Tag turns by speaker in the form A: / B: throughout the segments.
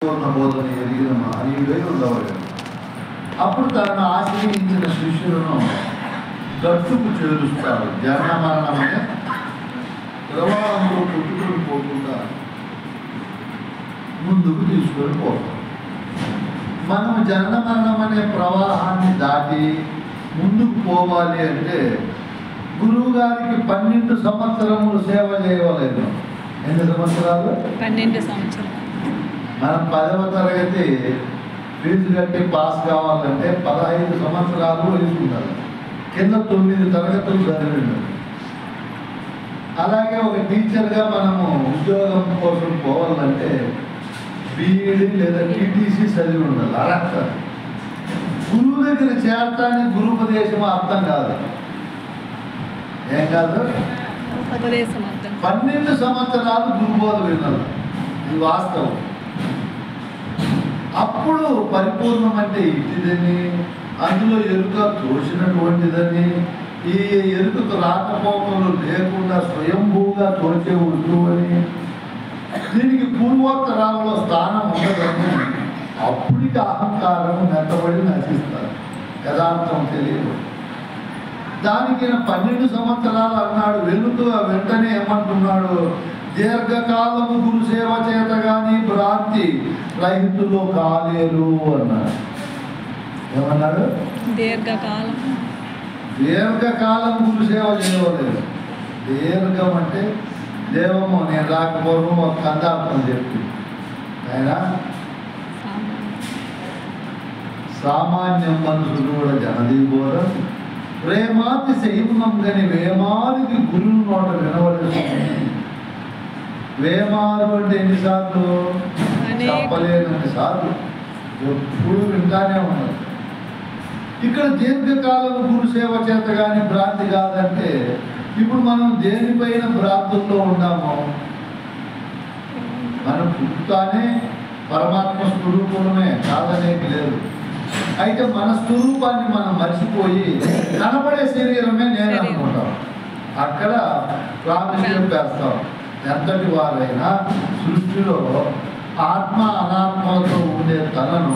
A: బోధన ఎరిగిన మహనీయుడై ఉండవలెను. అప్పుడు తనను ఆశ్రయించిన శిష్యులను గట్టుకు చేరుస్తాడు. జనన మరణమనే ప్రవాహంలో పుట్టుకొని పోకుండా ముందుకు తీసుకొని పోతాం. మనం జనన మరణం అనే ప్రవాహాన్ని దాటి ముందుకు పోవాలి అంటే గురువు గారికి 12 సంవత్సరములు సేవ చేయవలేదు. ఎన్ని సంవత్సరాలు?
B: 12 సంవత్సరాలు.
A: మనం 10వ తరగతి ఫీజు కట్టి పాస్ కావాలంటే 15 సంవత్సరాలు వేసుకుంటారు. కింద 9 తరగతులు చదివిండు. అలాగే ఒక టీచర్గా మనము ఉద్యోగం కోసం పోవాలంటే బీఈడి లేదా టీటీసీ చదివి ఉండాలి. అర్హత. గురువు దగ్గర చేరటానికి గురుపదేశం అర్థం కాదు. ఏం కాదు? 12 సంవత్సరాలు గురుబోధ విన్నారు. ఇది వాస్తవం. అప్పుడు పరిపూర్ణం అంటే ఇటిదని, అందులో ఎరుక తోచినటువంటిదని, ఈ ఎరుకకు రాకపోకలు లేకుండా స్వయంభూగా తోచే వస్తువు అని, దీనికి పూర్వోత్తరాలలో స్థానం ఉండదని అప్పటికి అహంకారం నెట్టబడి నశిస్తారు. యథార్థం తెలియదు. దానికి 12 సంవత్సరాలు అన్నాడు. వెంటనే ఏమంటున్నాడు? దీర్ఘకాలము గురు సేవ చేత కానీ భ్రాంతి రైతులు కాలేరు అన్నాడు. ఏమన్నాడు? దీర్ఘకాలం గురు సేవ చేయలేదు. దీర్ఘం అంటే దేవము నేను రాకపోవడం ఒక కందార్థం చెప్పి ఆయన సామాన్యం మనుషులు కూడా జనదీబోధం ప్రేమాతి శైవం గని వేమారికి గురువు నోట వినవలసి. వేమారు అంటే ఎన్నిసార్లు? చెప్పలేనన్ని సార్లు. ఎప్పుడు వింటానే ఉన్నారు. ఇక్కడ దీర్ఘకాలం గురు సేవ చేత కానీ భ్రాంతి కాదంటే ఇప్పుడు మనం దేనిపైన భ్రాంతుల్లో ఉన్నాము? మనం పుట్టుతానే పరమాత్మ స్వరూపమే కాదనేది లేదు. అయితే మన స్వరూపాన్ని మనం మర్చిపోయి కనబడే శరీరమే నేను అనుకుంటాం. అక్కడ ప్రాముఖ్యం వేస్తాం. ఎంతటి వారైనా సృష్టిలో ఆత్మ అనాత్మతో ఉండే తనను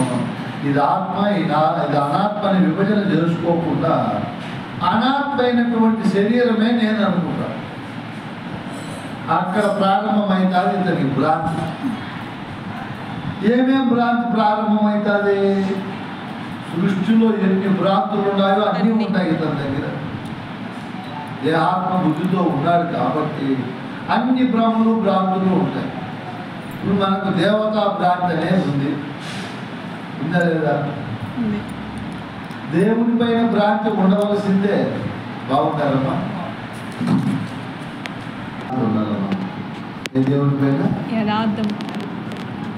A: ఇది ఆత్మ ఇది అనాత్మ అని విభజన చేసుకోకుండా అనాత్మ అయినటువంటి శరీరమే నేను అనుకుంటాను. అక్కడ ప్రారంభమవుతుంది ఇతనికి భ్రాంతి. ఏమేం భ్రాంతి ప్రారంభమవుతుంది? సృష్టిలో ఎన్ని భ్రాంతులు ఉన్నాయో అన్నీ ఉంటాయి ఇతని దగ్గర. ఏ ఆత్మ బుద్ధితో ఉన్నాడు కాబట్టి అన్ని భ్రాంతులు ఉంటాయి. ఇప్పుడు మనకు దేవతా భ్రాంతి అనేది ఉంది. ఉందా లేదా? దేవుడి పైన భ్రాంతి ఉండవలసిందే. బాగుంటారమ్మా? ఏ దేవుడి పైన?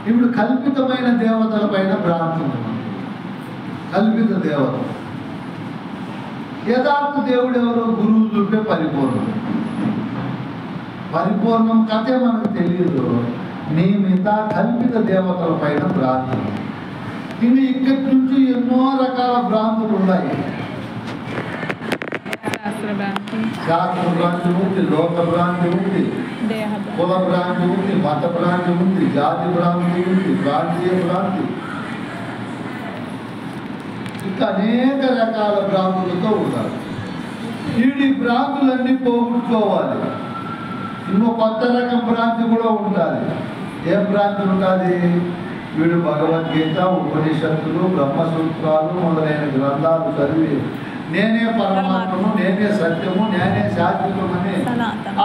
A: ఇప్పుడు కల్పితమైన దేవతల పైన భ్రాంతి ఉంది. కల్పిత దేవత. యథార్థ దేవుడు ఎవరో? గురువు చూపే పరిపూర్ణం. పరిపూర్ణం కథే మనకు తెలియదు. నియమిత కల్పిత దేవతల పైన భ్రాంతి. ఇవి ఇక్కడి నుంచి ఎన్నో రకాల భ్రాంతులు ఉన్నాయి. శాస్త్ర భ్రాంతి ఉంది, లోక భ్రాంతి ఉంది, కుల భ్రాంతి ఉంది, మత భ్రాంతి ఉంది, జాతి భ్రాంతి ఉంది, ప్రాంతీయ భ్రాంతి, ఇంకా అనేక రకాల భ్రాంతులతో ఉన్నారు. ఈ భ్రాంతులన్నీ పోగొట్టుకోవాలి. ఇంకో కొత్త రకం భ్రాంతి కూడా ఉంటుంది. ఏం భ్రాంతి ఉంటుంది? వీడు భగవద్గీత, ఉపనిషత్తులు, బ్రహ్మసూత్రాలు మొదలైన గ్రంథాలు చదివి నేనే పరమాత్మను, నేనే సత్యము, నేనే శాశ్వతమని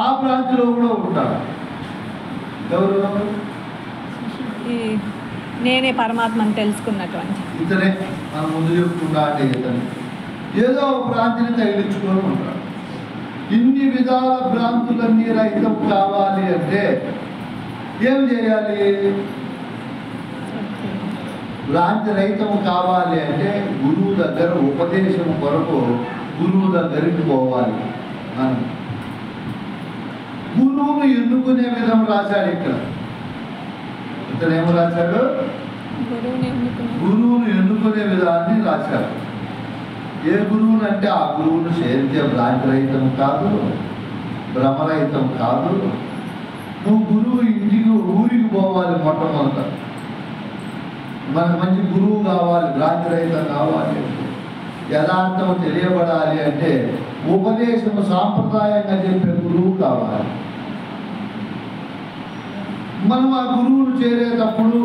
A: ఆ భ్రాంతిలో కూడా ఉంటాడు. ఎవరు?
B: నేనే పరమాత్మను తెలుసుకున్నటువంటి
A: ఇతనే. మనం ముందు చెప్పుకుంటా అంటే ఇతనే ఏదో ఒక భ్రాంతిని తగిలించుకొని ఉంటాడు. ఇన్ని విధాల భ్రాంతులన్నీ రహితం కావాలి అంటే ఏం చేయాలి? భ్రాంతి రహితం కావాలి అంటే గురువు దగ్గర ఉపదేశం కొరకు గురువు దగ్గరికి పోవాలి. మనం గురువును ఎన్నుకునే విధం రాశాడు ఇక్కడ. ఇతను ఏమో రాశాడు? గురువును ఎన్నుకునే విధాన్ని రాశాడు. ఏ గురువును అంటే ఆ గురువును చేరితే భ్రాంతి రహితం కాదు, భ్రమరహితం కాదు. నువ్వు గురువు ఇంటికి ఊరికి పోవాలి. మొట్టమొదట మనకు మంచి గురువు కావాలి, భ్రాంతి రహితం కావాలి అంటే, యథార్థం తెలియబడాలి అంటే ఉపదేశం సాంప్రదాయంగా చెప్పే గురువు కావాలి. మనం ఆ గురువును చేరేటప్పుడు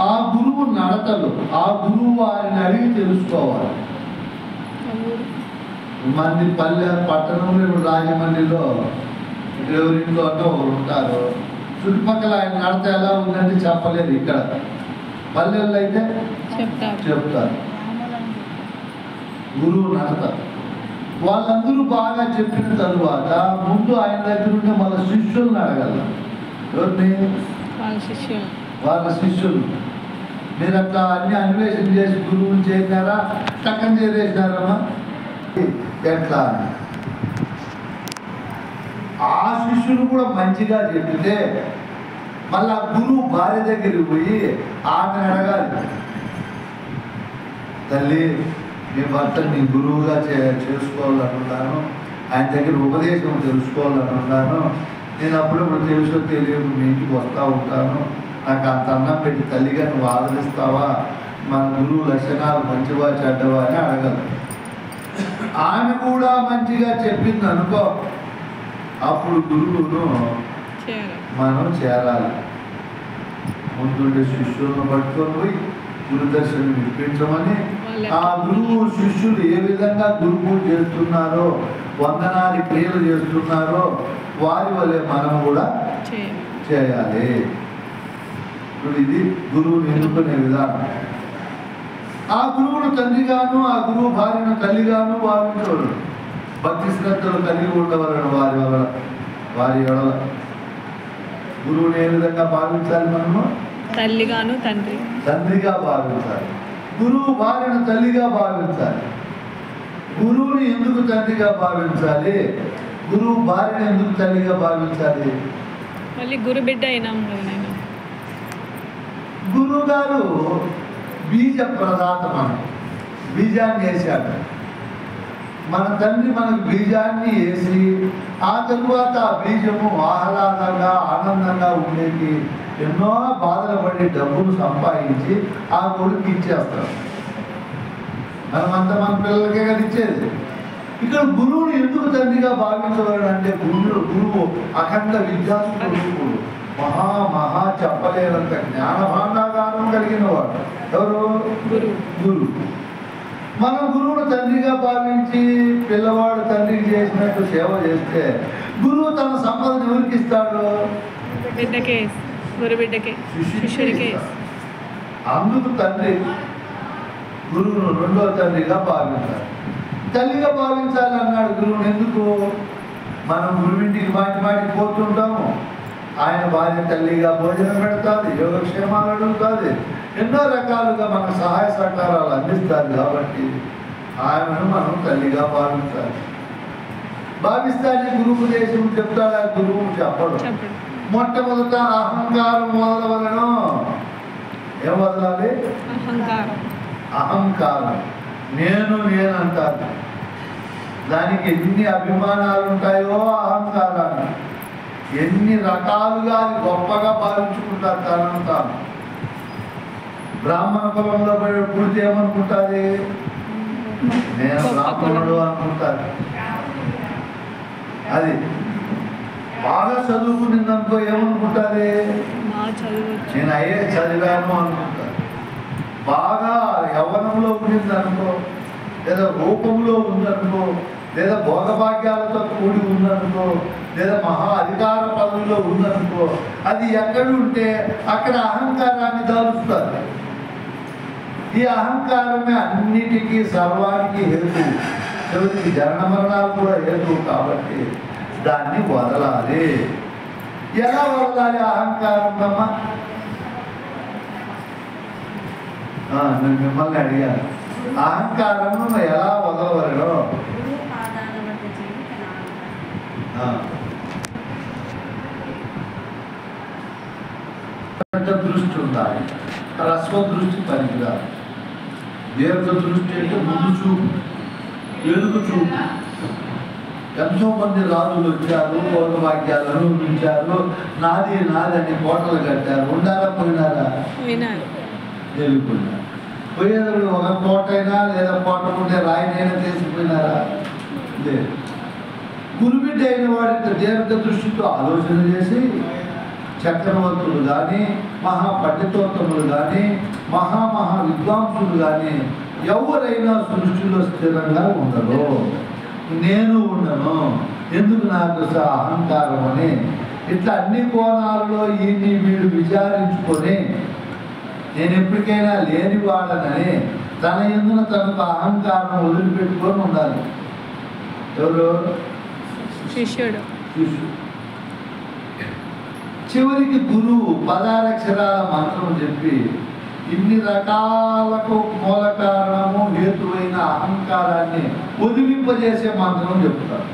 A: ఆ గురువు నడతలు, ఆ గురువు వారిని అడిగి తెలుసుకోవాలి. మంది పల్లె పట్టణంలో ఇప్పుడు రాజమండ్రిలో ఎవరింట్లో అంటే ఒకరు ఉంటారు, చుట్టుపక్కల ఆయన నడత ఎలా ఉందంటే చెప్పలేదు. ఇక్కడ పల్లెల్లో అయితే చెప్తారు గురువు నడత. వాళ్ళందరూ బాగా చెప్పిన తరువాత ముందు ఆయన దగ్గర ఉంటే మన శిష్యులను అడగల. ఎవరిని? వాళ్ళ శిష్యులు. మీరు అట్లా అన్ని అన్వేషణ చేసి గురువుని చేరినారా, టక్కన చేరేసినారమ్మా ఎట్లా అని ఆ శిష్యులు కూడా మంచిగా చెప్పితే మళ్ళీ ఆ గురువు భార్య దగ్గరికి పోయి ఆమెను అడగాలి, తల్లి నీ భర్త నీ గురువుగా చేసుకోవాలనుకున్నాను, ఆయన దగ్గర ఉపదేశం తెలుసుకోవాలనుకున్నాను, నేను అప్పుడప్పుడు తెలుసో తెలియదు మీ ఇంటికి వస్తూ ఉంటాను, నాకు అంత అన్నం పెట్టి తల్లిగా నువ్వు ఆదరిస్తావా, మన గురువు లక్షణాలు మంచివా చెడ్డవా అని అడగదు. ఆమె కూడా మంచిగా చెప్పింది అనుకో, అప్పుడు గురువును మనం చేరాలి. ముందుండే శిష్యులను పట్టుకొని పోయి గురు దర్శనం ఇప్పించమని, ఆ గురువు శిష్యులు ఏ విధంగా గురువు చేస్తున్నారో, వందనాది క్రియలు చేస్తున్నారో వారి వల్లే మనం కూడా చేయాలి. ఇప్పుడు ఇది గురువుని ఎన్నుకునే విధానం. ఆ గురువును తండ్రిగాను, ఆ గురువు భార్యను తల్లిగాను భావించవలను. భక్తి శ్రద్ధలు కలిగి ఉండవలను వారి ఎడల. గురువుని ఏ విధంగా భావించాలి? మనము
B: తల్లిగాను
A: తండ్రిగా భావించాలి. గురువు భార్యను తల్లిగా భావించాలి. గురువుని ఎందుకు తండ్రిగా భావించాలి? గురువు భార్యను ఎందుకు తల్లిగా భావించాలి?
B: మళ్ళీ గురు బిడ్డ అయినాం కదా నేను.
A: గురువు గారు బీజ ప్రదాత, మనం బీజాన్ని వేశాడు. మన తండ్రి మనకు బీజాన్ని వేసి ఆ తరువాత ఆ బీజము ఆహ్లాదంగా ఆనందంగా ఉండేది ఎన్నో బాధలు పడి డబ్బులు సంపాదించి ఆ కొడుకు ఇచ్చేస్తాడు. మనమంతా మన పిల్లలకే కదా ఇచ్చేది. ఇక్కడ గురువుని ఎందుకు తండ్రిగా భావించవాడు అంటే గురువు అఖండ విద్యాస్వరూపుడు, మహా చెప్పలేనంత జ్ఞాన భాండాగారం కలిగిన వాడు. ఎవరు? గురువు. మనం గురువును తండ్రిగా భావించి పిల్లవాడు తండ్రికి చేసినట్టు సేవ చేస్తే గురువు తన సంపదను ఎవరికి ఇస్తాడు? శిష్యుడికి. అందుకు తండ్రి గురువును రెండో తండ్రిగా భావించాలి. తల్లిగా భావించాలి అన్నాడు గురువుని. ఎందుకు? మనం గురువింటికి మాటికి పోతుంటాము, ఆయన భార్య తల్లిగా భోజనం పెడతాది, యోగక్షేమాలు అడుగుతుంది, ఎన్నో రకాలుగా మన సహాయ సహకారాలు అందిస్తారు. కాబట్టి ఆయనను మనం తల్లిగా భావించాలి. భావిస్తాన్ని గురువుపదేశం చెప్తాడు, ఆ గురువు చెప్పడు. మొట్టమొదట అహంకారం వదలవలను. ఏం వదలాలి? అహంకారం. నేను అంటాను. దానికి ఎన్ని అభిమానాలు ఉంటాయో అహంకారాన్ని, ఎన్ని రకాలుగా అది గొప్పగా భావించుకుంటారు తనను తాను. బ్రాహ్మణ కులంలో పూర్తి ఏమనుకుంటుంది? నేను బ్రాహ్మణుడు అనుకుంటాను. అది బాగా చదువుకునిందనుకో ఏమనుకుంటుంది? నేను ఐఏఎస్ చదివాను అనుకుంటాను. బాగా యవ్వనంలో ఉండిందనుకో, లేదా రూపంలో ఉందనుకో, లేదా భోగభాగ్యాలతో కూడి ఉందనుకో, లేదా మహా అధికార పదవిలో ఉందనుకో, అది ఎక్కడ ఉంటే అక్కడ అహంకారాన్ని దాలుస్తుంది. ఈ అహంకారమే అన్నిటికీ సర్వానికి హేతు, చివరికి జనన మరణాలు కూడా హేతు. కాబట్టి దాన్ని వదలాలి. ఎలా వదలాలి అహంకారం? అమ్మా నేను మిమ్మల్ని అడిగాను, అహంకారం ఎలా వదలవలేదో. దృష్టి ఉండాలి, రస్వ దృష్టి పనికిరాదు. దీర్ఘ దృష్టి అంటే ముందు చూపు, ఎదుగు చూపు. ఎంతో మంది రాజులు వచ్చారు, భోగభాగ్యాలు అనుభవించారు, నాది అని కోటలు కట్టారు. ఉండారా? పోయినారా? వెళ్ళిపోయినారు. పోయేటప్పుడు ఒక కోటైనా లేదా కోటకుంటే రాయినైనా తీసుకుపోయినారా? లేదు. గురుబిడ్డ అయిన వాడి దీర్ఘ దృష్టితో ఆలోచన చేసి చక్రవర్తులు కానీ మహాపండితోత్తములు కానీ మహా విద్వాంసులు కానీ ఎవరైనా సృష్టిలో స్థిరంగా ఉండరు. నేను ఉండను, ఎందుకు నాకు అహంకారం అని ఇట్లా అన్ని కోణాలలో ఈయన్ని వీడు విచారించుకొని నేను ఎప్పటికైనా లేనివాడనని తన ఎందున తనకు అహంకారం వదిలిపెట్టుకొని ఉండాలి. ఎవరు?
B: శిష్యుడు.
A: చివరికి గురువు 16 అక్షరాల మంత్రం చెప్పి ఇన్ని రకాలకు మూల కారణము హేతువైన అహంకారాన్ని వదిలింపజేసే మంత్రం చెప్తారు.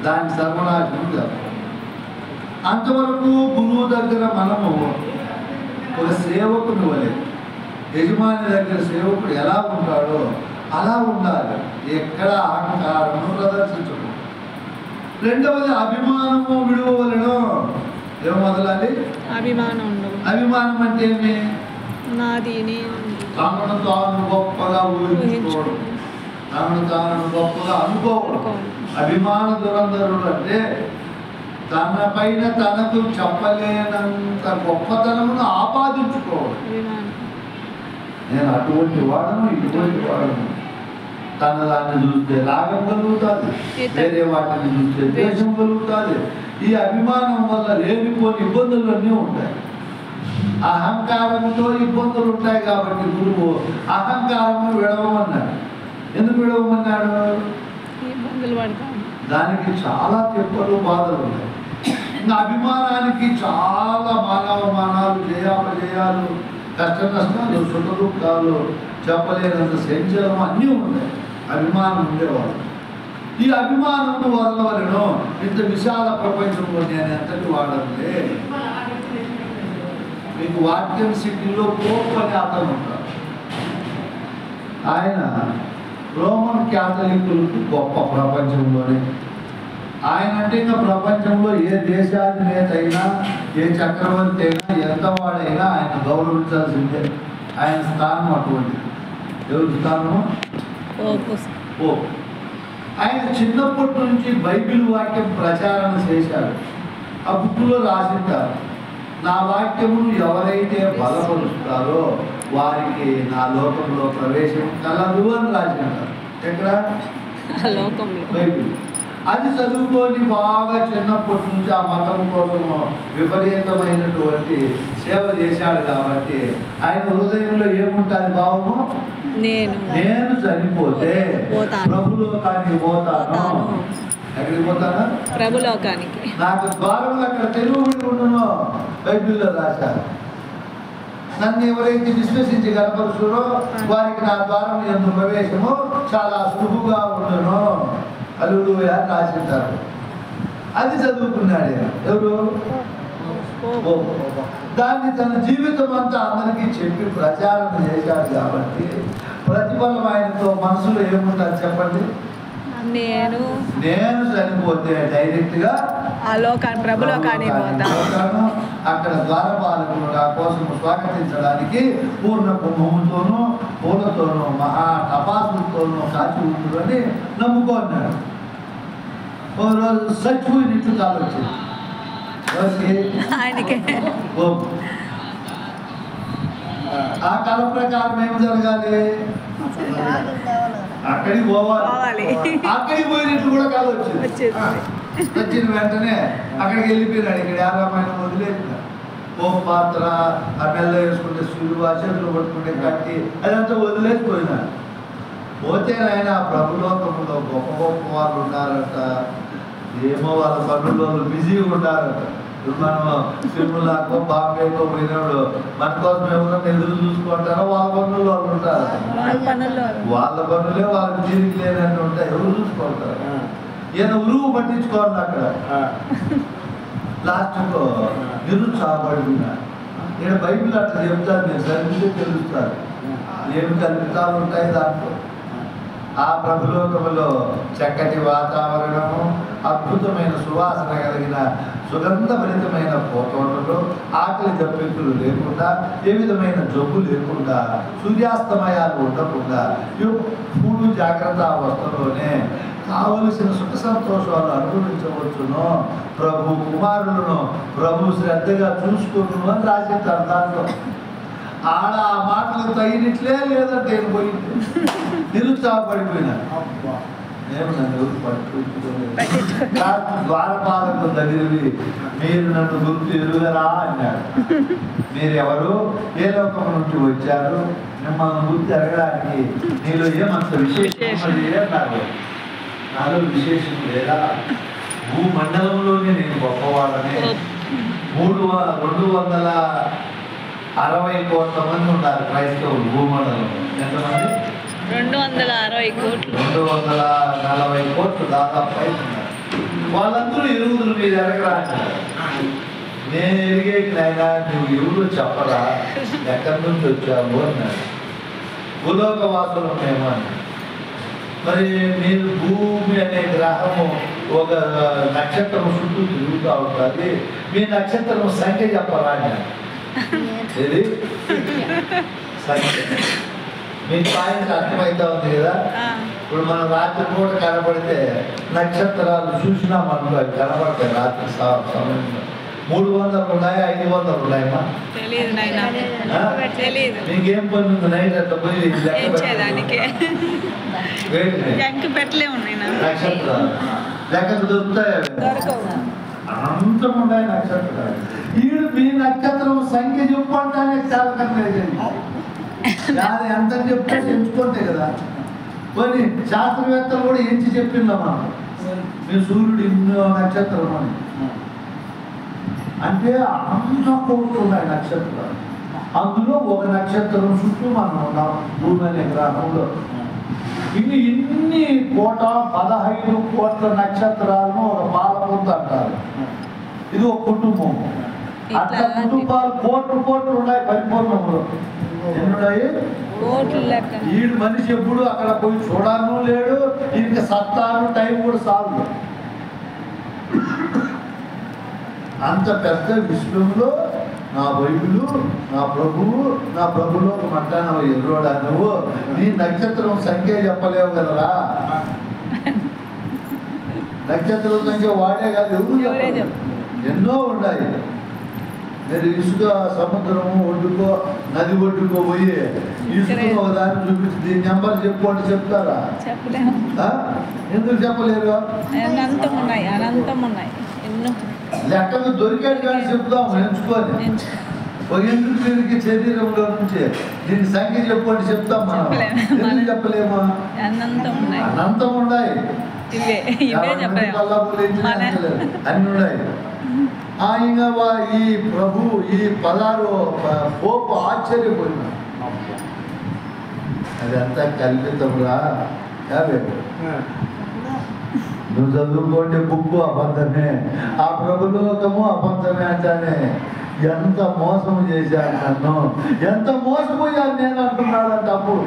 A: దాని సర్వనాశనం చెప్తారు. అంతవరకు గురువు దగ్గర మనము ఒక సేవకుని వలె, యజమాని దగ్గర సేవకుడు ఎలా ఉంటాడో అలా ఉండాలి. ఎక్కడ అహంకారము ప్రదర్శించదు. రెండవది అభిమానము విడువలను. ఏమో మొదలాలి?
B: అభిమానం ఉండదు.
A: అభిమానం అంటే ఏమి?
B: నాది
A: తనను తాను గొప్పగా ఊహించుకోవడం, తనను తాను గొప్పగా అనుకోవడం. అభిమాన దురంధరుడు అంటే తన పైన తనకు చెప్పలేనంత గొప్పతనమును ఆపాదించుకోవడం. నేను అటువంటి వాడను, ఇటువంటి వాడను. తన దాన్ని చూస్తే రాగం కలుగుతుంది, వేరే వాటిని చూస్తే ద్వేషం కలుగుతుంది. ఈ అభిమానం వల్ల లేనిపోని ఇబ్బందులన్నీ ఉంటాయి. అహంకారంతో ఇబ్బందులు ఉంటాయి కాబట్టి గురువు అహంకారము విడవమన్నాడు. ఎందుకు విడవమన్నాడు? దానికి చాలా తెప్పలు బాధలు ఉన్నాయి. ఇంకా అభిమానానికి చాలా మానవమానాలు, జయాపజయాలు, కష్ట నష్టాలు, సుఖ దుఃఖాలు, చెప్పలేనంత సంచలనం అన్నీ ఉన్నాయి. అభిమానం ఉండేవాడు. ఈ అభిమానం వదలవలను. ఇంత విశాల ప్రపంచంలో నేను ఎంతటి వాడలే. మీకు వాటికన్ సిటీలో పోప్ అని అతను ఉంటారు. ఆయన రోమన్ క్యాథలికులకు గొప్ప ప్రపంచంలోనే. ఆయన అంటే ఇంకా ప్రపంచంలో ఏ దేశాధినేత అయినా, ఏ చక్రవర్తి అయినా, ఎంత వాడైనా ఆయన గౌరవించాల్సిందే. ఆయన స్థానం అటువంటిది. ఎవరి స్థానం? పోప్. ఆయన చిన్నప్పటి నుంచి బైబిల్ వాక్యం ప్రచారం చేశారు. ఆ బుక్కులో రాసింటారు, నా వాక్యమును ఎవరైతే బలపరుస్తారో వారికి నా లోకంలో ప్రవేశం కలదు అని రాసింటారు. ఎక్కడ? బైబిల్. అది చదువుకొని బాగా చిన్నప్పటి నుంచి ఆ మతం కోసం విపరీతమైనటువంటి సేవ చేశాడు కాబట్టి ఆయన హృదయంలో ఏముంటుంది భావము? నేను చనిపోతే ప్రభులోకానికి పోతాను. ఎక్కడికి పోతాను?
B: ప్రభులోకానికి.
A: నాకు ద్వారం అక్కడ తెలుగు ఉండును బైబిల్లో రాశారు. నన్ను ఎవరైతే విశ్వసించి కనపరుచురో వారికి నా ద్వారం యందు ప్రవేశము చాలా సులువుగా ఉండును. హల్లెలూయా అని రాసింటారు. అది చదువుకున్నాడు. ఎవరు? దాన్ని తన జీవితం అంతా అందరికీ చెప్పి ప్రచారం చేశాడు కాబట్టి ప్రతిఫలం ఆయనతో మనసులో ఏముంటుంది చెప్పండి? నేను చనిపోతే డైరెక్ట్ గా ప్రభులోకానికి పోతాను. అక్కడ ద్వారపాలకులు నా కోసం స్వాగతించడానికి పూర్ణ కుంభముతోనూ పూలతోనూ మహా టపాసులతోనూ కాచి ఉండు అని నమ్ముకున్నాడు. ఓ రోజు చచ్చిపోయినట్లు కావచ్చింది. ఆ కాల ప్రకారం ఏం జరగాలి? అక్కడికి పోవాలి. అక్కడికి పోయినట్లు కూడా కాదు వచ్చింది. వచ్చిన వెంటనే అక్కడికి వెళ్ళిపోయినాడు. ఇక్కడ ఆరామాయణం వదిలేసిన ఓ పాత్ర, ఆ మెల్ల వేసుకుంటే సులువు, చేతులు పట్టుకుంటే కట్టి అదంతా వదిలేసిపోయినాడు. పోతే ఆయన ప్రభులోకంలో గొప్ప గొప్ప వాళ్ళు ఉన్నారట. ఏమో వాళ్ళ పనుల్లో బిజీగా ఉన్నారట. మనం సిమ్లాకో బాంబేకో పోయినప్పుడు మన కోసం ఎవరైనా ఎదురు చూసుకుంటారో వాళ్ళ పనులు వాళ్ళు ఉంటారు. వాళ్ళ పనులే వాళ్ళకి తీరిక లేనట్టు ఉంటాయి. ఎవరు చూసుకుంటారు? ఈయన ఉరువు పట్టించుకోవాలి. అక్కడ లాస్ట్కు నిరుత్సాహపడుతున్నారు. నేను బైబిల్ అట్లా చెప్తాను, మీరు చదివితే తెలుస్తారు ఏమి కల్పితాలు ఉంటాయి దాంట్లో. ఆ ప్రభులోకములో చక్కటి వాతావరణము, అద్భుతమైన సువాసన కలిగిన సుగంధభరితమైన తోటలో ఆకలి దప్పికలు లేకుండా, ఏ విధమైన జబ్బు లేకుండా, సూర్యాస్తమయాలు ఉండకుండా ఎప్పుడు జాగ్రత్త అవస్థలోనే కావలసిన సుఖ సంతోషాలు అనుభవించవచ్చును. ప్రభు కుమారులను ప్రభు శ్రద్ధగా చూసుకును అని రాసింటారు దాంట్లో. ఆడ ఆ మాటలు తగినట్లే లేదంటే నేను పోయింది, నిరుత్సాహపడిపోయినా. నేను నన్ను ఎవరు పట్టుకోలేదు. ద్వారపాలకు దగ్గరవి మీరు నన్ను గుర్తు ఎరుగరా అన్నాడు. మీరు ఎవరు, ఏ లోకం నుండి వచ్చారు, మిమ్మల్ని గుర్తు ఎరగడానికి నీలో ఏమంత విశేషం అన్నారు. నాలో విశేషం లేదా? భూమండలంలోనే నేను గొప్పవాళ్ళనే. 260 కోట్ల మంది ఉన్నారు క్రైస్తవులు భూమండలంలో. ఎంతమంది?
B: 260 కోట్లు.
A: 240 కోట్లు దాదాపు అవుతున్నారు. వాళ్ళందరూ ఎరుగుదురు మీరు ఎరగరా అంటారు. నేను ఎరిగేకి నాయనా నువ్వు ఎవరు చెప్పరా, ఎక్కడి నుంచి వచ్చావు అన్నాడు. భూలోకవాసులు మేము అన్నాడు. మరి మీరు భూమి అనే గ్రహము ఒక నక్షత్రం చుట్టూ తిరుగుతూ ఉంటుంది, మీ నక్షత్రం సంఖ్య చెప్పరా అన్నాడు. ఇది సంఖ్య మీకు పాయింట్ అర్థమవుతా ఉంది కదా. ఇప్పుడు మనం రాత్రి పూట కనబడితే నక్షత్రాలు చూసినామనుకో అవి కనబడతాయి రాత్రి సమయంలో. 300 ఉన్నాయి, 500 ఉన్నాయమ్మా? మీకేం పని ఉంది నైట్ అట్లా పోయి నక్షత్రాలు లెక్కకు దొరుకుతాయి. అనంతం ఉన్నాయి నక్షత్రాలు. వీడు మీ నక్షత్రం సంఖ్య చెప్పడానికి చాలా కనిపించింది. ఎంత చెప్తే ఎంచుకుంటే కదా. కొన్ని శాస్త్రవేత్తలు కూడా ఎంచి చెప్పిందమ్మా, మీ సూర్యుడు ఇన్నో నక్షత్రం అని. అంటే అంత కోట్లు ఉన్నాయి నక్షత్రాలు. అందులో ఒక నక్షత్రం చుట్టూ మనం ఉన్నాం భూమి అనే గ్రహంలో. ఇన్ని 15 కోట్ల నక్షత్రాలను ఒక పాలపొందు అంటారు. ఇది ఒక కుటుంబం. అట్లా కుటుంబాలు కోట్లు ఉన్నాయి పరిపూర్ణంలో. ఎన్నున్నాయి? వీడు మనిషి ఎప్పుడు అక్కడ పోయి చూడాలను లేడు, ఇంకా సత్తాను టైం కూడా సాగు. అంత పెద్ద విశ్వంలో నా బైబిలు, నా ప్రభులో మధ్యాహ్నం ఎర్రోడా నువ్వు నీ నక్షత్రం సంఖ్య చెప్పలేవు కదరా. నక్షత్రం సంఖ్య వాడే కాదు, ఎవరు ఎన్నో ఉన్నాయి. మీరు ఇసుక సముద్రము ఒడ్డుకో నది ఒడ్డుకో పోయి ఇసుక ఒకదాన్ని చూపించి దీని నెంబర్ చెప్పుకోండి చెప్తారా? ఎందుకు చెప్పలేరు? లెక్కలు దొరికాడు కానీ చెప్తాం ఎంచుకొని. ఎందుకు దీనికి శరీరంలో నుంచి దీని సంఖ్య చెప్పుకోండి చెప్తాం మనం. ఎందుకు చెప్పలేమా? అనంతం ఉన్నాయి, అన్ని ఉన్నాయి. ఇంకా ఈ ప్రభు ఈ 16 పోపు ఆశ్చర్యపోయినా. అదంతా కల్పితంరా. నువ్వు చదువుకోండి బుక్కు అబద్ధమే, ఆ ప్రభులోకము అబద్ధమే అంటానే. ఎంత మోసం చేశాను నన్ను, ఎంత మోసపోయాను నేను అంటున్నాడంట. అప్పుడు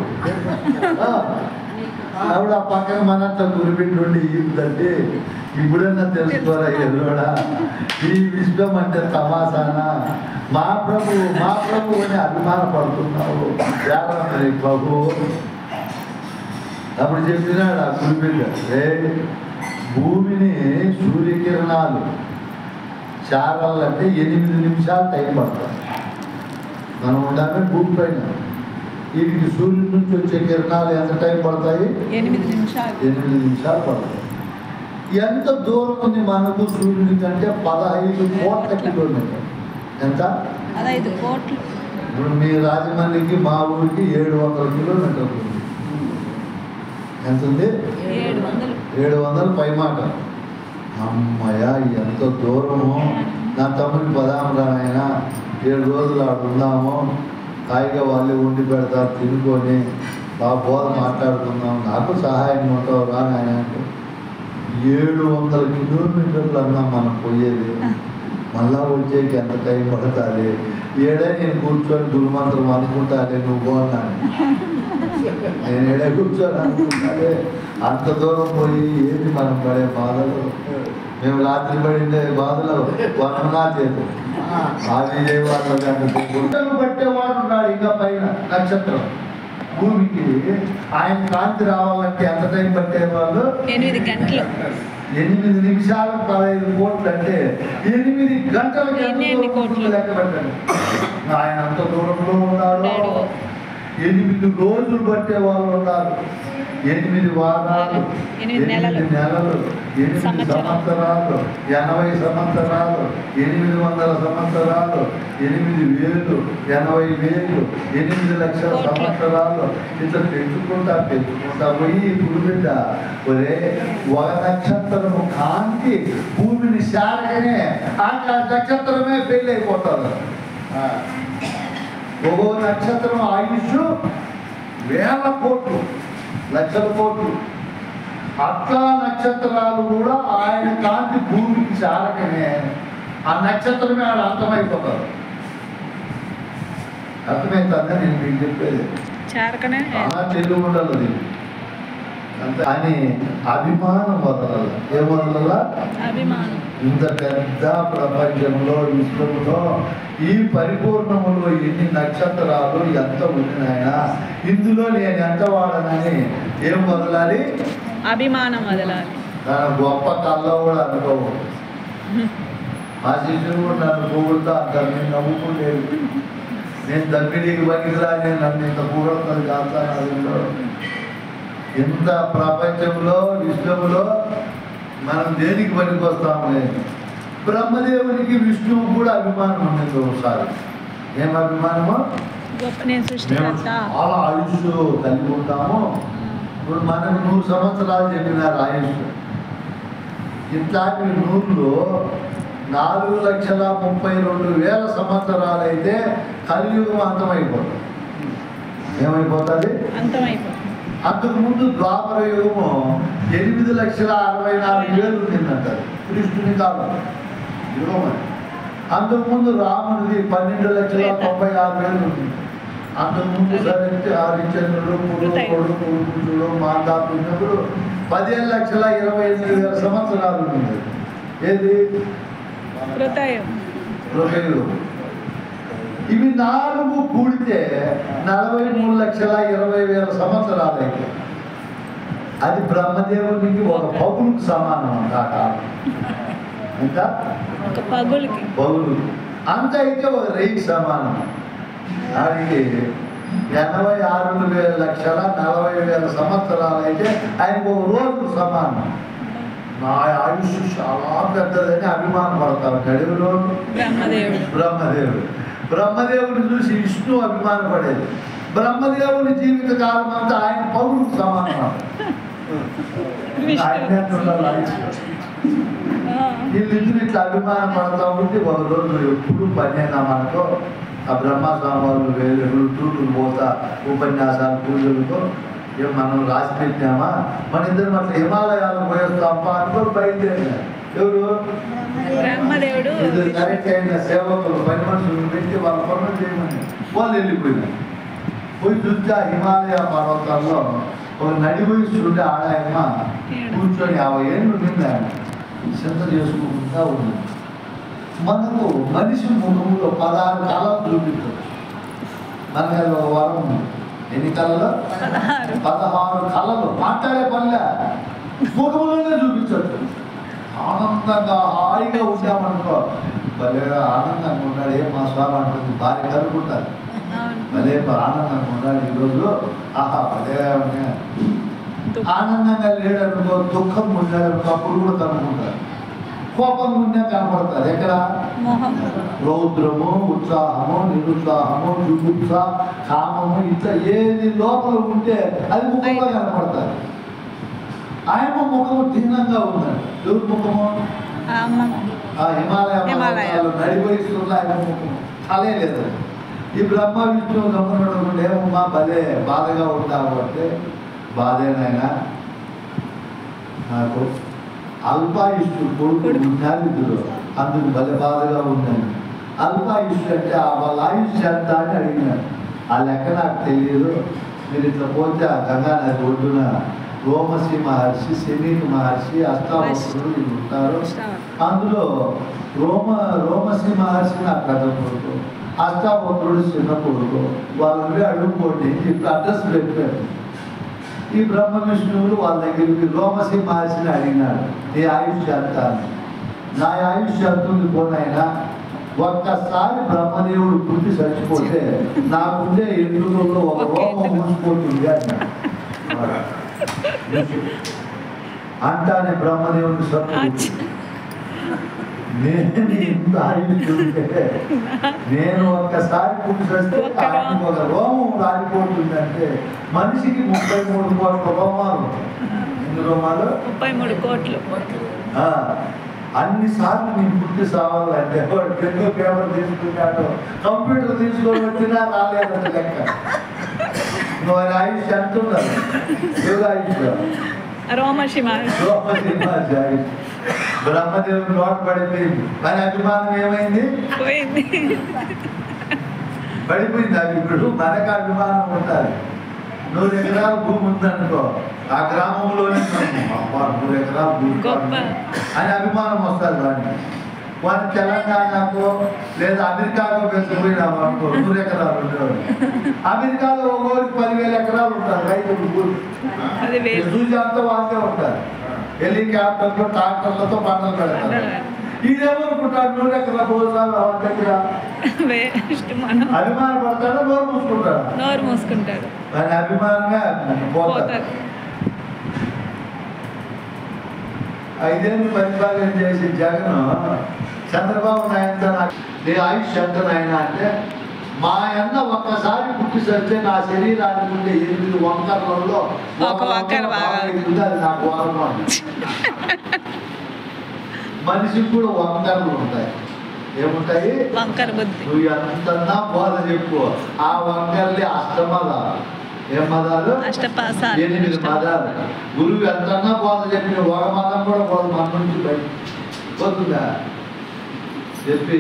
A: ఆవిడ ఆ పక్కన మనంతా గురిపెట్టుండి ఈదంటే ఇప్పుడన్నా తెలుసుకోరా ఎదురోడా, ఈ విశ్వం అంటే తమాసానా, మా ప్రభు అని అభిమానపడుతున్నావు జాగ్రత్త ప్రభు. అప్పుడు చెప్పినాడు ఆ గురిపెట్ట, భూమిని సూర్యకిరణాలు చారాలంటే 8 నిమిషాలు టైం పడుతుంది. మనం ఉండాలి భూమి పైన. వీటికి సూర్యుడి నుంచి వచ్చే కిరణాలు ఎంత టైం పడతాయి? 8 నిమిషాలు పడతాయి. ఎంత దూరం ఉంది మనకు సూర్యుడి కంటే? 15 కోట్ల కిలోమీటర్. ఎంత?
B: 15 కోట్లు.
A: ఇప్పుడు మీ రాజమండ్రికి మా ఊరికి 700 కిలోమీటర్లు ఉంది. ఎంత ఉంది? 700 పైమాట. అమ్మయ్య ఎంత దూరము. నా తమ్ముడిని పదాము ఆయన 7 రోజులు ఆడు ఉందాము, హాయిగా వాళ్ళే వండి పెడతారు, తినుకొని బాగా బోధ మాట్లాడుకుందాం, నాకు సహాయం ఉంటావు రా నాయన అంటే. 700 కిలోమీటర్లు అన్నా మనం పోయేది, మళ్ళా వచ్చేకి ఎంత టైం పడుతుంది? ఏడే నేను కూర్చొని దుర్మంత్రం అనుకుంటానే నువ్వు బాగున్నాను, నేను ఏడే కూర్చొని అనుకుంటానే. అంత దూరం పోయి ఏంటి మనం పడే బాధలు. మేము రాత్రి పడిండే బాధలో వర్ణనా చేదు ఆది చేయవాళ్ళు గుంటలు పట్టేవాడు ఉన్నాడు. ఇంకా పైన నక్షత్రం భూమికి ఆయన కాంతి రావాలంటే ఎంత టైం పట్టేవాళ్ళు?
B: 8 గంటలు.
A: 8 నిమిషాలు 15 కోట్లు అంటే 8 గంటలకి
B: ఎన్ని కోట్లు
A: లెక్క పెట్టండి. ఆయన అంత దూరంలో ఉన్నాడు. 8 రోజులు పట్టే వాళ్ళు ఉన్నారు. 8 వారాలు, 8 నెలలు, 8 సంవత్సరాలు, 80 సంవత్సరాలు, 800 సంవత్సరాలు, 8,000, 80,000, 8 లక్షల సంవత్సరాలు. ఇట్లా పెంచుకుంటా పోయి ఇప్పుడు బిడ్డ ఒరే ఒక నక్షత్రము కాంతి భూమిని శారగానే ఆ నక్షత్రమే పెళ్ళి అయిపోతారు. ఒక్కో నక్షత్రం ఆయుష్ 1000 కోట్లు, లక్షల కోట్లు. అట్లా నక్షత్రాలు కూడా ఆయన కాంతి భూమికి చాలకనే ఆ నక్షత్రమే ఆడ అంతమైపోతారు. అర్థమైందా నేను మీకు చెప్పేది?
B: చారకనే
A: అలా తెలుగు ఉండాలి అంతే అని అభిమానం వదలాలి. ఏ వదలాలా?
B: అభిమానం.
A: ఇంత పెద్ద ప్రపంచంలో విశ్వంలో ఈ పరిపూర్ణములో ఎన్ని నక్షత్రాలు ఎంత ఉన్నాయా, ఇందులో నేను ఎంత వాడనని ఏం వదలాలి?
B: అభిమానం వదలాలి.
A: తన గొప్ప కళ్ళ కూడా అనుకోవు. ఆ శిష్యులు కూడా నన్ను పొగుడుతా అంటారు. నేను నవ్వుకోలేదు. నేను దగ్గరికి పనికిరా, నేను నన్ను ఇంత పొగడుతుంది కాదు. ఇంత ప్రపంచంలో విశ్వంలో మనం దేనికి పనికి వస్తాము? బ్రహ్మదేవునికి విష్ణువు కూడా అభిమానం ఉండేది ఒకసారి. ఏం అభిమానము? మేము చాలా ఆయుష్ కలిగి ఉంటాము. ఇప్పుడు మనకు 100 సంవత్సరాలు చెప్పినారు ఆయుష్. ఇట్లాంటి 100లో 4,32,000 సంవత్సరాలు అయితే కలియుగం అంతమైపోతుంది. ఏమైపోతుంది?
B: అంతమైపోతుంది.
A: అంతకు ముందు ద్వాపర యుగము 8,64,000 ఉండిందంటారు కృష్ణుని కాలం యుగం. అంతకుముందు రాముడిది 12,96,000 ఉంది. అంతకుముందు సరైతే హరిచంద్రుడు, పురుషుడు, మాతాపుణ్యుడు 15,28,000 సంవత్సరాలు ఉంది. ఏది? కృతయుగం. ఇవి 4 కూడితే 43,20,000 సంవత్సరాలు అయితే అది బ్రహ్మదేవునికి ఒక పగులుకు సమానం అంట. ఆ కాలం ఎంత? పగులు అంత అయితే ఒక రేయికి సమానం. దానికి 86,40,00,000 సంవత్సరాలు అయితే ఆయనకు ఒక రోజుకు సమానం. నా ఆయుష్ చాలా పెద్దదని అభిమానం పడతారు. గడివిలో బ్రహ్మదేవుని చూసి విష్ణు అభిమానపడేది. బ్రహ్మదేవుని జీవిత కాలం అంతా ఆయన పౌరులకు సమానం. వీళ్ళిద్దరు ఇట్లా అభిమానం పడతా ఉంటే ఒక రోజు ఎప్పుడు పనినా మనకు ఆ బ్రహ్మస్వామి వేలు టూర్లు పోతా ఉపన్యాసాలు పూజలతో ఏం మనం రాసి పెట్టామా? మన ఇద్దరు అట్లా హిమాలయాలకు పోయేస్తామా అనుకో బయలుదేరినా. ఎవరు?
B: బ్రహ్మదేవుడు.
A: ఇద్దరు కరెక్ట్ అయిన సేవకులు 10 మనుషులు పెట్టి వాళ్ళ పనులు చేయమని వాళ్ళు వెళ్ళిపోయినారు. పోయి చూస్తే ఆ హిమాలయ పర్వతాల్లో ఒక నడివయసుంటే ఆడాయమ్మ కూర్చొని 50 ఏళ్ళు నిండా చింత చేసుకుంటా ఉంది. మనకు మనిషి ముఖంలో 16 కళలు చూపించవచ్చు. మనకి అది ఒక వరం ఉంది. ఎన్ని కళలు? 16 కళలు. మాట్లాడే పనిలే, ముఖంలోనే చూపించవచ్చు. ఆనందంగా హాయిగా ఉంటామనుకో, భలే ఆనందంగా ఉన్నాడు. ఏం మా స్వామి అంటుంది, భార్య కనుక్కుంటారు. భలే ఆనందంగా ఉన్నాడు ఈరోజు, ఆహా భలే ఆనందంగా లేడనుకో, దుఃఖం ఉన్నాడనుకో, అప్పుడు కూడా కనుక్కుంటారు. కోపం ఉన్నా కనపడతారు. ఎక్కడ? రౌద్రము, ఉత్సాహము, నిరుత్సాహము, జుగుప్స, కామము, ఇట్లా ఏది లోపల ఉంటే అది ముఖంగా కనపడతారు. ఆయన ముఖము దీనంగా ఉన్నాడు. ఎవరి ముఖము? హిమాలయ నడిపోయిస్తున్న ఆయన ముఖము అలే లేదు. ఈ బ్రహ్మ విష్ణు గమనడం ఏమమ్మా భలే బాధగా ఉంటాము అంటే, బాధేనైనా నాకు అల్పాయుష్టు కొడుకు జ్ఞానితుడు, అందుకు భలే బాధగా ఉందని. అల్పాయుష్టు అంటే వాళ్ళ ఆయుష్ ఎంత అని అడిగినాడు. ఆ లెక్క నాకు తెలియదు. మీరు ఇట్లా పోతే ఆ గంగా నది ఒడ్డున రోమసి మహర్షి, శమీక మహర్షి, అష్టావక్రుడు వీళ్ళు ఉంటారు. అందులో రోమసి మహర్షి నా పెద్ద కొడుకు, అష్టావక్రుడు చిన్న కొడుకు. వాళ్ళని అడుగుకోండి అని చెప్పి అడ్రస్ పెట్టారు. ఈ బ్రహ్మ విష్ణువులు వాళ్ళ దగ్గరికి రోమసి మహర్షిని అడిగినాడు, నీ ఆయుష్ ఎంత అని. నా ఆయుష్ ఎంత ఉంది పోనైనా, ఒక్కసారి బ్రహ్మదేవుడు పుట్టి చచ్చిపోతే నాకుండే ఎన్నుకల్లో ఒక రోమం ఉంచిపోతుంది అన్నాడు. అంటానే బ్రహ్మదేవుని సత్తు, నేను ఇంత ఆయుష్ ఉంటే నేను ఒక్కసారి పుట్టి చస్తే ఆయనకు ఒక రోమం రాలిపోతుందంటే మనిషికి 33 కోట్ల రోమాలు. ఎన్ని రోమాలు?
B: 33 కోట్లు.
A: అన్నిసార్లు నేను పుట్టి సావాలంటే వాడు పెద్ద పేపర్ తీసుకుంటాడు, కంప్యూటర్ తీసుకొని వచ్చినా రాలేదంటే లెక్క. నువ్వు ఆయన ఆయుష్ ఎంత ఉన్నారు? ఆయుష్
B: రోమసి మహర్షి
A: ఆయుష్. బ్రహ్మదేవుని నోట్ పడిపోయింది. కానీ అభిమానం ఏమైంది? పడిపోయింది. అది ఇప్పుడు మనకు అభిమానం ఉంటుంది. 100 ఎకరాల భూమి ఉందనుకో, ఆ గ్రామంలోనే 100 ఎకరాల భూమి అని అభిమానం వస్తుంది. వాడిని తెలంగాణకో లేదా అమెరికాకో పెంచిపోయినాము అనుకో, 100 ఎకరాలు ఉండేవాడు. అమెరికాలో ఒక్కొక్కరికి 10,000 ఎకరాలు ఉంటారు రైతులు. చూసి అంతా వాళ్ళే ఉంటారు. హెలికాప్టర్లు ట్రాక్టర్లతో పంటలు పెడతారు. ఇదేమనుకుంటాడు 100 ఎకరాల భూసాలు దగ్గర అభిమానం పడతాడు, నోరు మూసుకుంటాడు. ఆయన అభిమానంగా పోతారు. 5 ఏళ్ళు పరిపాలన చేసి జగన్ చంద్రబాబు నాయుడుతో నీ ఆయుష్ ఎంత నాయన అంటే, మా అన్న ఒక్కసారి పుట్టి సరితే నా శరీరానికి ఉండే 8 వంకర్లలో అది నాకు వారం. మనిషికి కూడా వంకర్లు ఉంటాయి. ఏముంటాయి? నువ్వు ఎంతన్నా బోధ చెప్పు, ఆ వంకర్లే అష్టమదాలు. ఏం మదాలు? 8 మదాలు. గురువు ఎంతన్నా బోధ చెప్పిన ఒక మదం కూడా బోధ మన నుంచి బయట పోతుందా? చెప్పి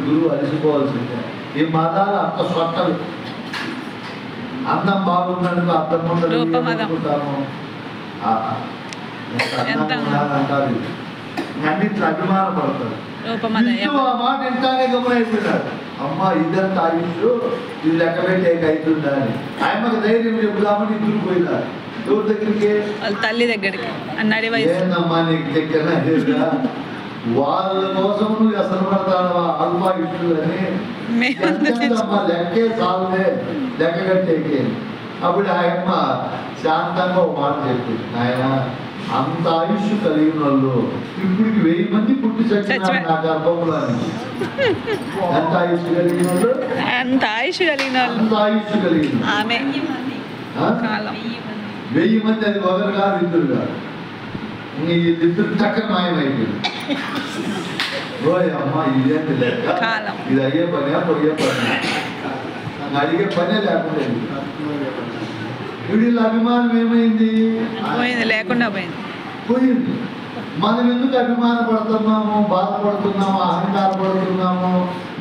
A: గురువు అలసిపోవాల్సిందే. ఈ మదాలు అంత సొట్టలు. అందం బాగుందనుకో అర్థం ఉండదు అనుకుంటాము. అంటారు, అన్నింటి అభిమానం పడతారు. ఆ మాట ఇంటానే గమనైపోయినాడు. అమ్మ ఇదంతా ఆయుష్, ఇది లెక్క పెట్టే అవుతుందా అని ఆయనకు ధైర్యం చెబుదామని ఇద్దరు పోయినారు. ఎవరి దగ్గరికి? తల్లి దగ్గరికి. ఏందమ్మా నీకు దగ్గర వాళ్ళ కోసం నువ్వు అసలు పడతావా అల్పా ఇష్యూ అని లెక్కే చాలుదే లెక్క కట్టేకి. అప్పుడు ఆయమ్మ శాంతంగా ఒక మాట చెప్పింది, ఆయన అంత ఆయుష్ కలిగిన వాళ్ళు ఇప్పటికి 1000 మంది పుట్టి చచ్చినారు నా గర్భంలో అని. ఎంత ఆయుష్ కలిగిన వాళ్ళు? అంత ఆయుష్ కలిగిన 1000 మంది. అది ఒకరు కాదు, ఇద్దరు కాదు. ఇద్దరు చక్కని మాయమైపోయింది. ఓయ్ అమ్మ ఇదేంటి లెక్క, ఇది అయ్యే పనే పోయే పని, అడిగే పనే లేకుండా వీళ్ళ అభిమానం ఏమైంది? లేకుండా పోయింది. మనం ఎందుకు అభిమాన పడుతున్నాము, బాధపడుతున్నాము, అహంకారపడుతున్నాము?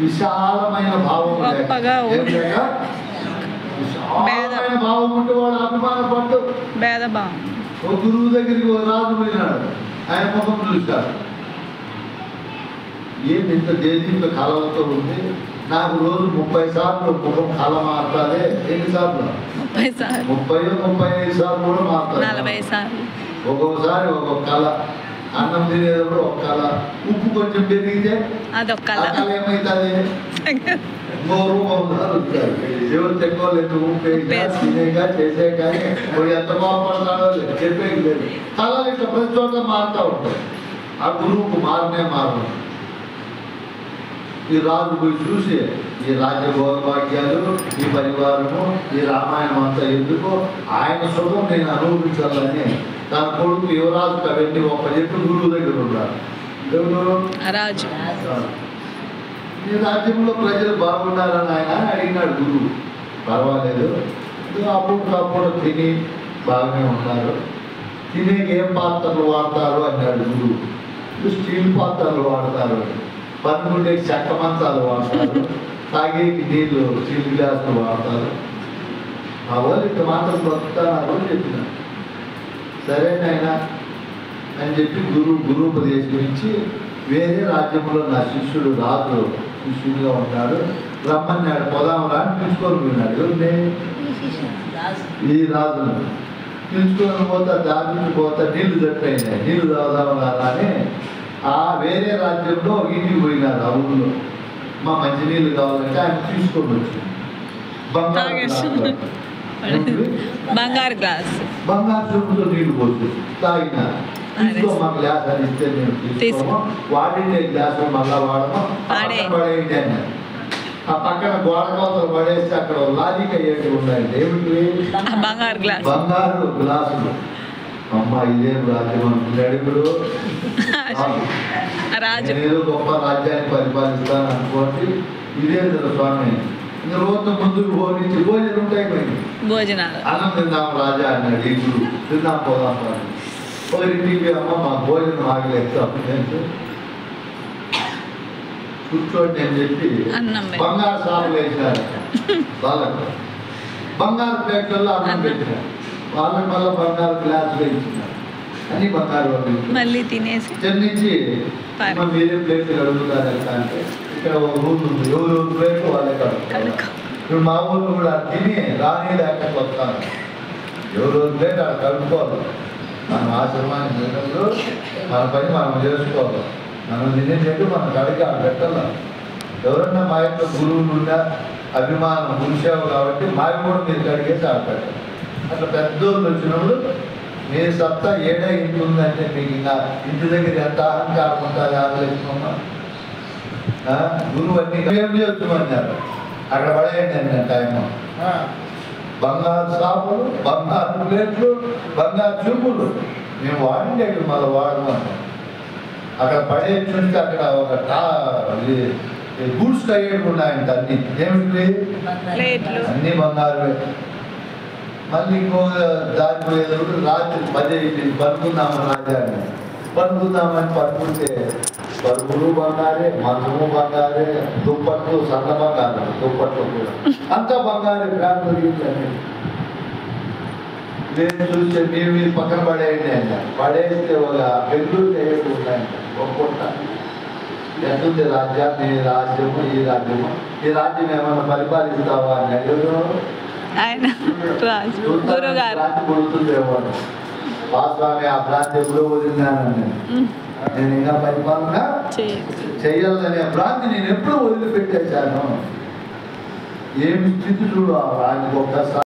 A: విశాలమైన భావం విశాలమైన భావం ఉంటే వాడు అభిమాన పడ్డు. ఓ గురువు దగ్గరికి ఓ రాజు పోయినాడు, ఆయన ముఖం చూశాడు. ఏంటి ఇంత దేశీయ కళలతో ఉంది, నాకు రోజు 30 సార్లు ముఖం కళ మారుతుంది. ఎన్నిసార్లు? 35 సార్లు కూడా మారుతుంది. ఒక్కొక్కసారి ఒక్కొక్క కళ. అన్నం తినేటప్పుడు ఒక కళ, ఉప్పు కొంచెం పెరిగితే కళ ఏమవుతుంది? నోరు ఎవరు తెక్కో లేదు, ఉప్పు తినేగా చేసే కానీ ఎంత బాగుపడతాడో చెప్పేది లేదు. కళలు ఇట్లా ప్రతి చోట్ల మారుతూ ఉంటాయి. ఆ గురువుకు మారనే మారు. ఈ రాజు పోయి చూసి ఈ రాజ్య భోగభాగ్యాలు, ఈ పరివారము, ఈ రామాయణం అంతా ఎందుకు, ఆయన సుఖం నేను అనుభవించాలని తన కొడుకు యువరాజుకు అవన్నీ ఒక చెప్పి గురువు దగ్గర ఉన్నారు. ఎవరు? రాజు. ఈ రాజ్యంలో ప్రజలు బాగుండాలని ఆయన అడిగినాడు గురువు. పర్వాలేదు, అప్పుడు తిని బాగానే ఉన్నారు. తినేకి ఏం పాత్రలు వాడతారు అన్నాడు గురువు. స్టీల్ పాత్రలు వాడతారు, పనుకుండేకి చెక్క మంచాలు వాడతారు, తాగేకి నీళ్ళు స్టీల్ గ్లాసులు వాడతారు. ఆ వాళ్ళు ఇట్లా మాత్రం బతుకుతారు అని చెప్పినారు. సరేనైనా అని చెప్పి గురువుపదేశం ఇచ్చి వేరే రాజ్యంలో నా శిష్యుడు రాజు శిష్యుడిగా ఉన్నాడు, రమ్మన్నాడు, పోదామరా అని పిలుచుకొని పోయినాడు. ఈ రాజును పిలుచుకొని పోతా దానికి పోతా నీళ్లు తప్పైనాయి, నీళ్లు తాగుదామరా అని ఆ వేరే రాజ్యంలో ఇంటికి పోయినారు. ఆ ఊళ్ళో మా మంచినీళ్ళు కావాలంటే ఆయన తీసుకొని వచ్చింది.
B: బంగారు గ్లాస్
A: చెంబుతో నీళ్లు పోసి తాగిన తీసుకో మా గ్లాస్ అని ఇస్తే నేను తీసుకోము, వాడిండే గ్లాస్ మళ్ళా వాడము, పడేయండి అన్నారు. ఆ పక్కన గోడ కోతలు పడేస్తే అక్కడ లాజిక్ అయ్యేవి ఉన్నాయండి. ఏమిటి? బంగారు గ్లాసులు. అమ్మ ఇదేం రాజ్యం అనుకున్నాడు. ఇప్పుడు ఏదో గొప్ప రాజ్యాన్ని పరిపాలిస్తాను అనుకోండి, ఇదే కదా స్వామి. ఇంకా రోజు ముందుకు భోజనం ఉంటాయి,
B: భోజనాలు
A: అన్నం తిందాం రాజా అన్నాడు. ఇప్పుడు తిందాం పోదాం ఒకరింటికి అమ్మ మా భోజనం ఆగలేస్తాం కూర్చోండి అని చెప్పి బంగారు సాపులు వేసినారు. వాళ్ళకు బంగారు ప్లేట్లలో అన్నం పెట్టినారు, వాళ్ళకి మళ్ళీ బంగారు గ్లాసులు ఇచ్చినారు, అన్ని బంగారు
B: మళ్ళీ తినేసి
A: చెల్లించి మీరే ప్లేట్లు అడుగుతారు ఎట్లా అంటే ఇక్కడ ఒక రూల్ ఉంది, ఎవరు ప్లేట్లు వాళ్ళే కడుగుతారు. ఇప్పుడు మా ఊళ్ళు కూడా తిని రాని లేక వస్తాను, ఎవరు ప్లేట్ అక్కడ కడుక్కోవాలి. మనం ఆశ్రమానికి వెళ్ళినప్పుడు మన పని మనం చేసుకోవాలి, మనం తినేటట్టు మనం కడిగి ఆడ పెట్టాలి. ఎవరన్నా మా యొక్క గురువులు ఉన్నా అభిమానం గురిసావు కాబట్టి మావి కూడా మీరు కడిగేసి ఆడ పెట్టాలి. అట్లా పెద్దోళ్ళు వచ్చినప్పుడు మీ సత్తా ఏడా ఇంటి ఉందంటే మీకు ఇంకా ఇంటి దగ్గర ఎంత అహంకారం ఉంటుంది ఆలోచించుకున్నా. గురువు అన్ని ఏం చేస్తామన్నారు, అక్కడ పడేయండి అన్న టైం. బంగారు షాపులు, బంగారు ప్లేట్లు, బంగారు చెంబులు మేము వాడిండేవి మళ్ళీ వాడమని అక్కడ పడేస్తుంటే అక్కడ ఒక గూడ్స్ అయ్యేవి ఉన్నాయంట. అన్ని ఏమిటి? అన్ని బంగారు. మళ్ళీ ఇంకో దారిపోయేటప్పుడు రాత్రి 10 పడుకుందాము రాజాన్ని, పడుకుందామని పడుకుంటే పరుపులు బంగారే, మంచము బంగారే, దుప్పట్లు సన్న బంగారు, దుప్పట్లు కూడా అంతా బంగారే. ప్రాంతాలు నేను చూస్తే మీరు పక్కన పడేయండి అంట. పడేస్తే ఒక బెంగళూరు చేయడం ఉన్నాయంట. ఒక పుట్ట ఎట్టుంది రాజ్యాన్ని, ఈ రాజ్యము ఈ రాజ్యము, ఈ రాజ్యం ఏమన్నా పరిపాలిస్తావా అని అడిగారు. రాజ్యం కొడుతుందేమో స్వామి, ఆ భ్రాంతి ఎప్పుడో వదిలినానని, నేను ఇంకా పరిపాలన చెయ్యాలనే భ్రాంతి నేను ఎప్పుడూ వదిలిపెట్టేశాను. ఏమి స్థితి చూడు ఆయనకు ఒక్కసారి